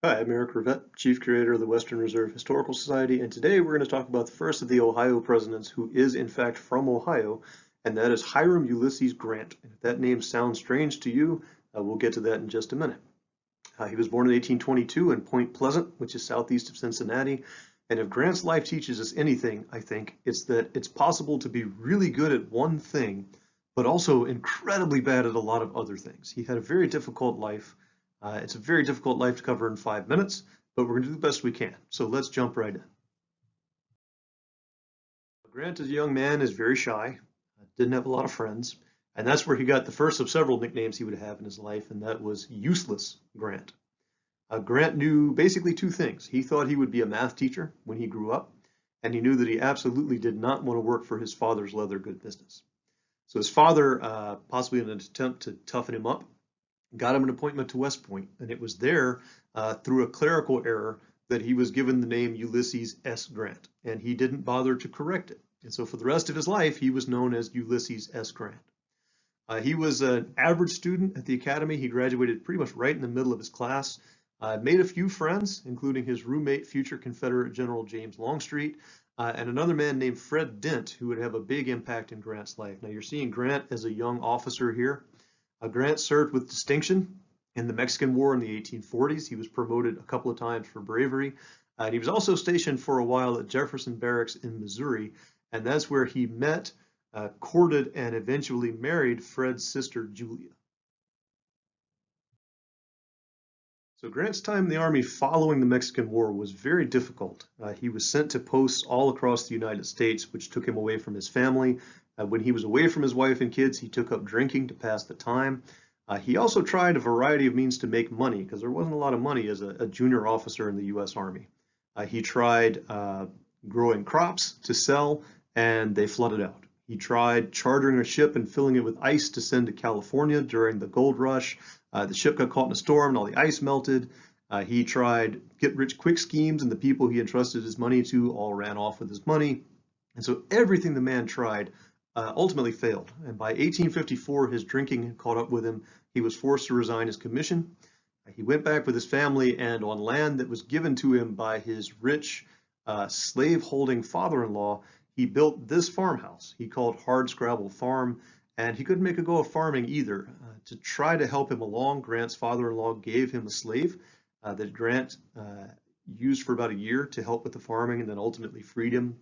Hi, I'm Eric Rivet, Chief Curator of the Western Reserve Historical Society, and today we're going to talk about the first of the Ohio presidents who is in fact from Ohio, and that is Hiram Ulysses Grant. And if that name sounds strange to you, we'll get to that in just a minute. He was born in 1822 in Point Pleasant, which is southeast of Cincinnati. And if Grant's life teaches us anything, I think, it's that it's possible to be really good at one thing, but also incredibly bad at a lot of other things. He had a very difficult life. It's a very difficult life to cover in 5 minutes, but we're going to do the best we can. So let's jump right in. Grant, as a young man, is very shy, didn't have a lot of friends, and that's where he got the first of several nicknames he would have in his life, and that was Useless Grant. Grant knew basically two things. He thought he would be a math teacher when he grew up, and he knew that he absolutely did not want to work for his father's leather good business. So his father, possibly in an attempt to toughen him up, got him an appointment to West Point, and it was there through a clerical error that he was given the name Ulysses S. Grant, and he didn't bother to correct it. And so for the rest of his life, he was known as Ulysses S. Grant. He was an average student at the academy. He graduated pretty much right in the middle of his class. Made a few friends, including his roommate, future Confederate General James Longstreet, and another man named Fred Dent, who would have a big impact in Grant's life. Now you're seeing Grant as a young officer here. Grant served with distinction in the Mexican War in the 1840s. He was promoted a couple of times for bravery. And he was also stationed for a while at Jefferson Barracks in Missouri, and that's where he met, courted, and eventually married Fred's sister, Julia. So Grant's time in the Army following the Mexican War was very difficult. He was sent to posts all across the United States, which took him away from his family. When he was away from his wife and kids, he took up drinking to pass the time. He also tried a variety of means to make money because there wasn't a lot of money as a junior officer in the U.S. Army. He tried growing crops to sell, and they flooded out. He tried chartering a ship and filling it with ice to send to California during the gold rush. The ship got caught in a storm and all the ice melted. He tried get-rich-quick schemes, and the people he entrusted his money to all ran off with his money. And so everything the man tried ultimately failed. And by 1854, his drinking had caught up with him. He was forced to resign his commission. He went back with his family, and on land that was given to him by his rich slave-holding father-in-law, he built this farmhouse he called Hardscrabble Farm, and he couldn't make a go of farming either. To try to help him along, Grant's father-in-law gave him a slave that Grant used for about a year to help with the farming and then ultimately freed him.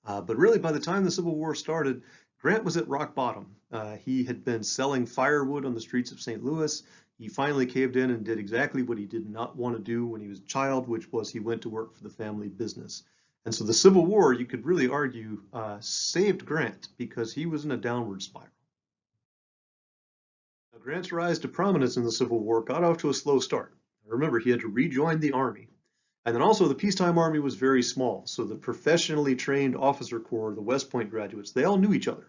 But really, by the time the Civil War started, Grant was at rock bottom. He had been selling firewood on the streets of St. Louis. He finally caved in and did exactly what he did not want to do when he was a child, which was he went to work for the family business. And so the Civil War, you could really argue, saved Grant because he was in a downward spiral. Now, Grant's rise to prominence in the Civil War got off to a slow start. Remember, he had to rejoin the Army. And then also the peacetime Army was very small. So the professionally trained officer corps, the West Point graduates, they all knew each other.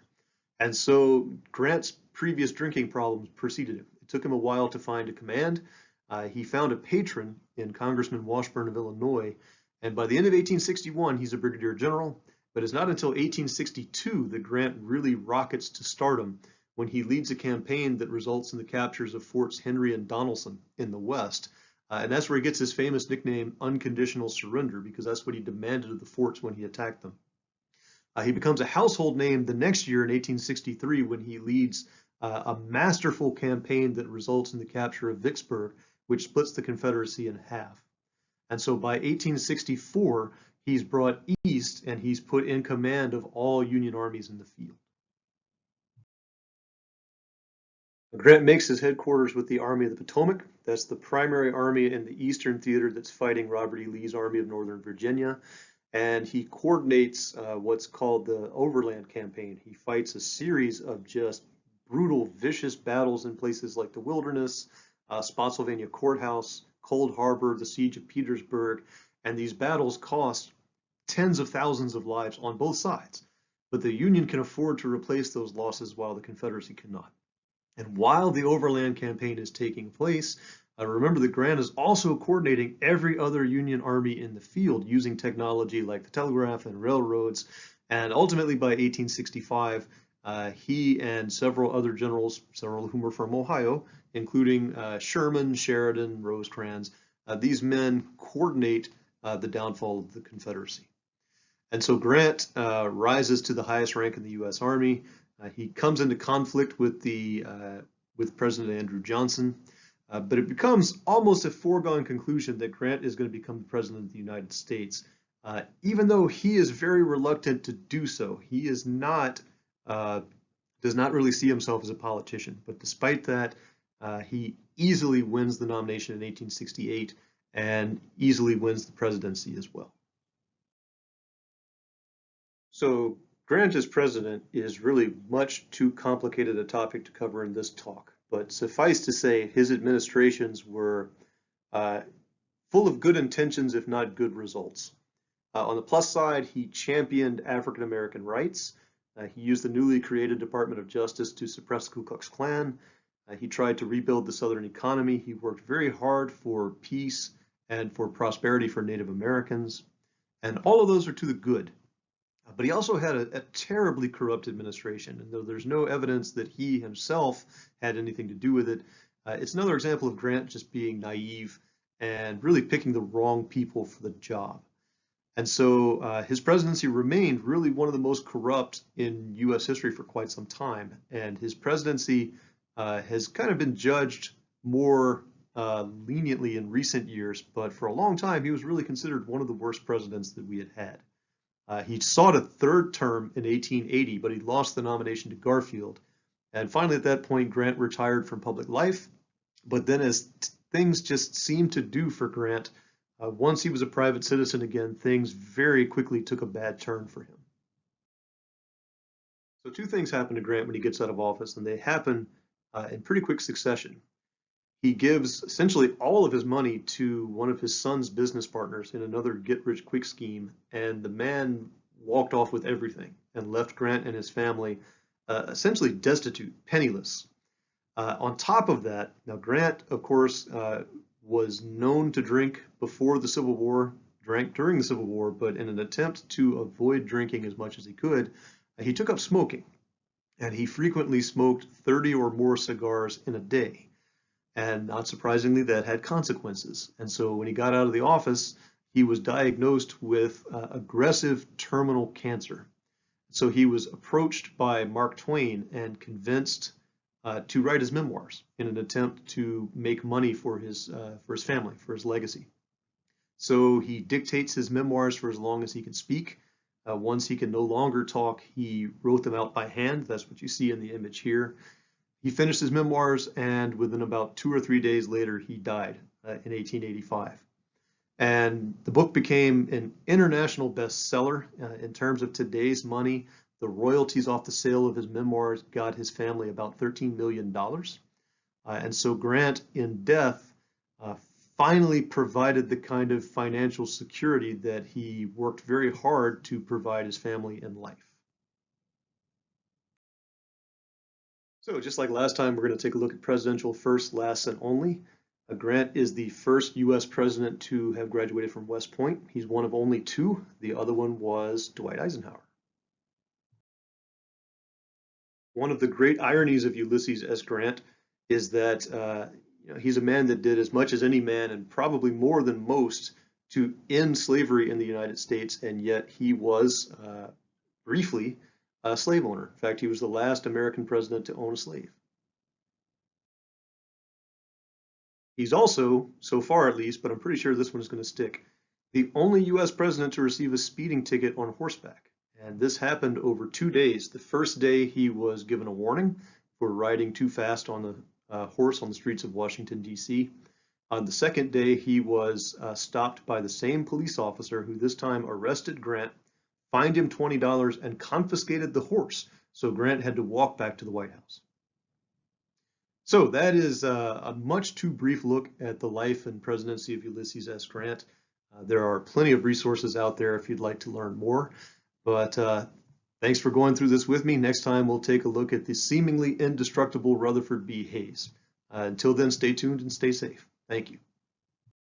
And so Grant's previous drinking problems preceded him. It took him a while to find a command. He found a patron in Congressman Washburn of Illinois, and by the end of 1861, he's a brigadier general. But it's not until 1862 that Grant really rockets to stardom when he leads a campaign that results in the captures of Forts Henry and Donelson in the West. And that's where he gets his famous nickname, Unconditional Surrender, because that's what he demanded of the forts when he attacked them. He becomes a household name the next year in 1863 when he leads a masterful campaign that results in the capture of Vicksburg, which splits the Confederacy in half. And so by 1864, he's brought east and he's put in command of all Union armies in the field. Grant makes his headquarters with the Army of the Potomac. That's the primary army in the Eastern Theater that's fighting Robert E. Lee's Army of Northern Virginia. And he coordinates what's called the Overland Campaign. He fights a series of just brutal, vicious battles in places like the Wilderness, Spotsylvania Courthouse, Cold Harbor, the Siege of Petersburg, and these battles cost tens of thousands of lives on both sides. But the Union can afford to replace those losses while the Confederacy cannot. And while the Overland Campaign is taking place, remember that Grant is also coordinating every other Union army in the field using technology like the telegraph and railroads. And ultimately, by 1865, he and several other generals, several of whom were from Ohio, including Sherman, Sheridan, Rosecrans, these men coordinate the downfall of the Confederacy. And so Grant rises to the highest rank in the U.S. Army. He comes into conflict with President Andrew Johnson, but it becomes almost a foregone conclusion that Grant is going to become the President of the United States, even though he is very reluctant to do so. He is not does not really see himself as a politician, but despite that, he easily wins the nomination in 1868 and easily wins the presidency as well. So Grant as president is really much too complicated a topic to cover in this talk, but suffice to say his administrations were full of good intentions, if not good results. On the plus side, he championed African American rights. He used the newly created Department of Justice to suppress the Ku Klux Klan. He tried to rebuild the Southern economy. He worked very hard for peace and for prosperity for Native Americans. And all of those are to the good. But he also had a terribly corrupt administration. And though there's no evidence that he himself had anything to do with it, it's another example of Grant just being naive and really picking the wrong people for the job. And so his presidency remained really one of the most corrupt in U.S. history for quite some time. And his presidency has kind of been judged more leniently in recent years, but for a long time he was really considered one of the worst presidents that we had had. He sought a third term in 1880, but he lost the nomination to Garfield. And finally, at that point, Grant retired from public life. But then as things just seemed to do for Grant, once he was a private citizen again, things very quickly took a bad turn for him. So two things happen to Grant when he gets out of office, and they happen in pretty quick succession. He gives essentially all of his money to one of his son's business partners in another get-rich-quick scheme, and the man walked off with everything and left Grant and his family essentially destitute, penniless. On top of that, now Grant, of course, was known to drink before the Civil War, drank during the Civil War, but in an attempt to avoid drinking as much as he could, he took up smoking, and he frequently smoked 30 or more cigars in a day. And not surprisingly, that had consequences. And so when he got out of the office, he was diagnosed with aggressive terminal cancer. So he was approached by Mark Twain and convinced to write his memoirs in an attempt to make money for his family, for his legacy. So he dictates his memoirs for as long as he can speak. Once he can no longer talk, he wrote them out by hand. That's what you see in the image here. He finished his memoirs, and within about 2 or 3 days later, he died in 1885. And the book became an international bestseller. In terms of today's money, the royalties off the sale of his memoirs got his family about $13 million. And so Grant, in death, finally provided the kind of financial security that he worked very hard to provide his family in life. So just like last time, we're going to take a look at presidential first, last, and only. Grant is the first U.S. president to have graduated from West Point. He's one of only two. The other one was Dwight Eisenhower. One of the great ironies of Ulysses S. Grant is that he's a man that did as much as any man, and probably more than most, to end slavery in the United States, and yet he was briefly a slave owner. In fact, he was the last American president to own a slave. He's also, so far at least, but I'm pretty sure this one is going to stick, the only U.S. president to receive a speeding ticket on horseback. And this happened over 2 days. The first day he was given a warning for riding too fast on the horse on the streets of Washington, D.C. On the second day, he was stopped by the same police officer who this time arrested Grant, fined him $20, and confiscated the horse. So Grant had to walk back to the White House. So that is a much too brief look at the life and presidency of Ulysses S. Grant. There are plenty of resources out there if you'd like to learn more. But thanks for going through this with me. Next time we'll take a look at the seemingly indestructible Rutherford B. Hayes. Until then, stay tuned and stay safe. Thank you.